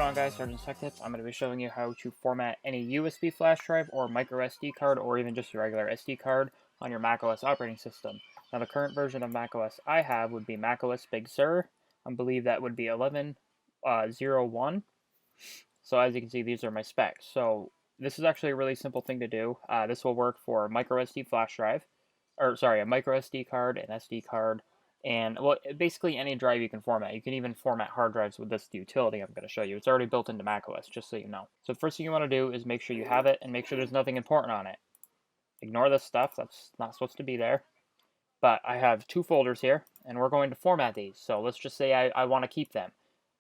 going on, guys? Sergeant Tech Tips. I'm going to be showing you how to format any USB flash drive or microSD card or even just your regular SD card on your macOS operating system. Now the current version of macOS I have would be macOS Big Sur. I believe that would be 11.01. So as you can see, these are my specs. So this is actually a really simple thing to do. This will work for microSD flash drive, or sorry, a microSD card, an SD card, and well, basically any drive you can format. You can even format hard drives with this utility I'm going to show you. It's already built into macOS, just so you know. So the first thing you want to do is make sure you have it and make sure there's nothing important on it. Ignore this stuff, that's not supposed to be there. But I have two folders here, and we're going to format these. So let's just say I want to keep them.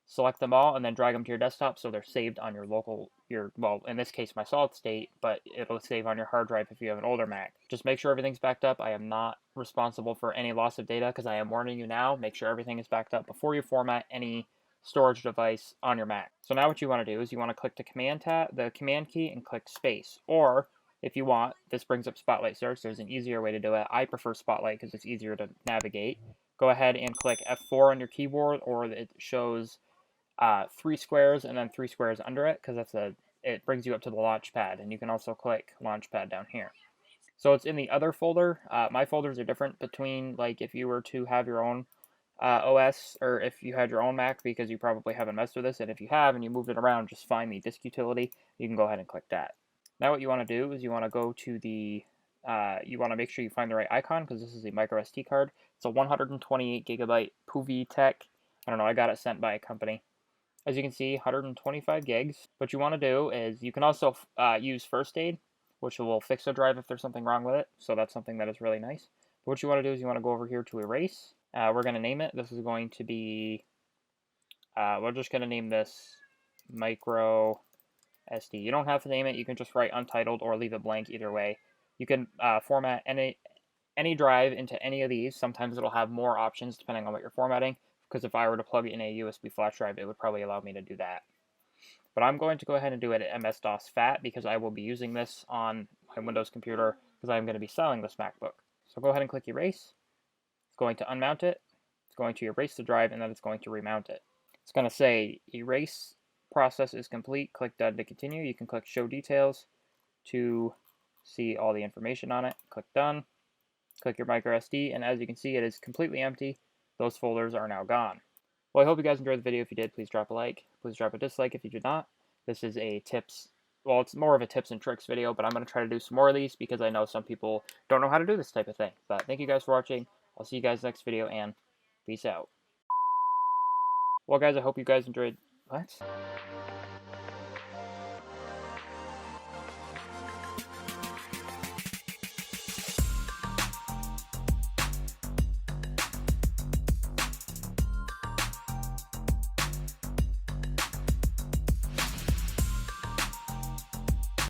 Select them all and then drag them to your desktop so they're saved on your local, well, in this case, my solid state, but it'll save on your hard drive if you have an older Mac. Just make sure everything's backed up. I am not responsible for any loss of data because I am warning you now. Make sure everything is backed up before you format any storage device on your Mac. So now what you want to do is you want to click the command key and click space. Or if you want, this brings up Spotlight Search. There's an easier way to do it. I prefer Spotlight because it's easier to navigate. Go ahead and click F4 on your keyboard, or it shows 3 squares and then 3 squares under it, because it brings you up to the Launchpad, and you can also click Launchpad down here. So it's in the other folder. My folders are different between, like, if you were to have your own OS, or if you had your own Mac, because you probably haven't messed with this, and if you have and you moved it around, just find the disk utility. You can go ahead and click that. Now what you want to do is you want to go to the you want to make sure you find the right icon, because this is a microSD card. It's a 128 gigabyte PuviTech. I don't know, I got it sent by a company. As you can see, 125 gigs. What you want to do is you can also use First Aid, which will fix a drive if there's something wrong with it. So that's something that is really nice. But what you want to do is you want to go over here to Erase. We're going to name it. This is going to be, we're just going to name this microSD. You don't have to name it. You can just write untitled or leave it blank either way. You can format any drive into any of these. Sometimes it'll have more options depending on what you're formatting, because if I were to plug it in a USB flash drive, it would probably allow me to do that. But I'm going to go ahead and do it at MS-DOS FAT, because I will be using this on my Windows computer, because I'm going to be selling this MacBook. So go ahead and click Erase. It's going to unmount it. It's going to erase the drive, and then it's going to remount it. It's going to say Erase process is complete. Click Done to continue. You can click Show Details to see all the information on it. Click Done. Click your microSD, and as you can see, it is completely empty. Those folders are now gone. Well, I hope you guys enjoyed the video. If you did, please drop a like. Please drop a dislike if you did not. This is a tips, well, it's more of a tips and tricks video, but I'm going to try to do some more of these because I know some people don't know how to do this type of thing. But thank you guys for watching. I'll see you guys next video, and peace out. Well, guys, I hope you guys enjoyed. What?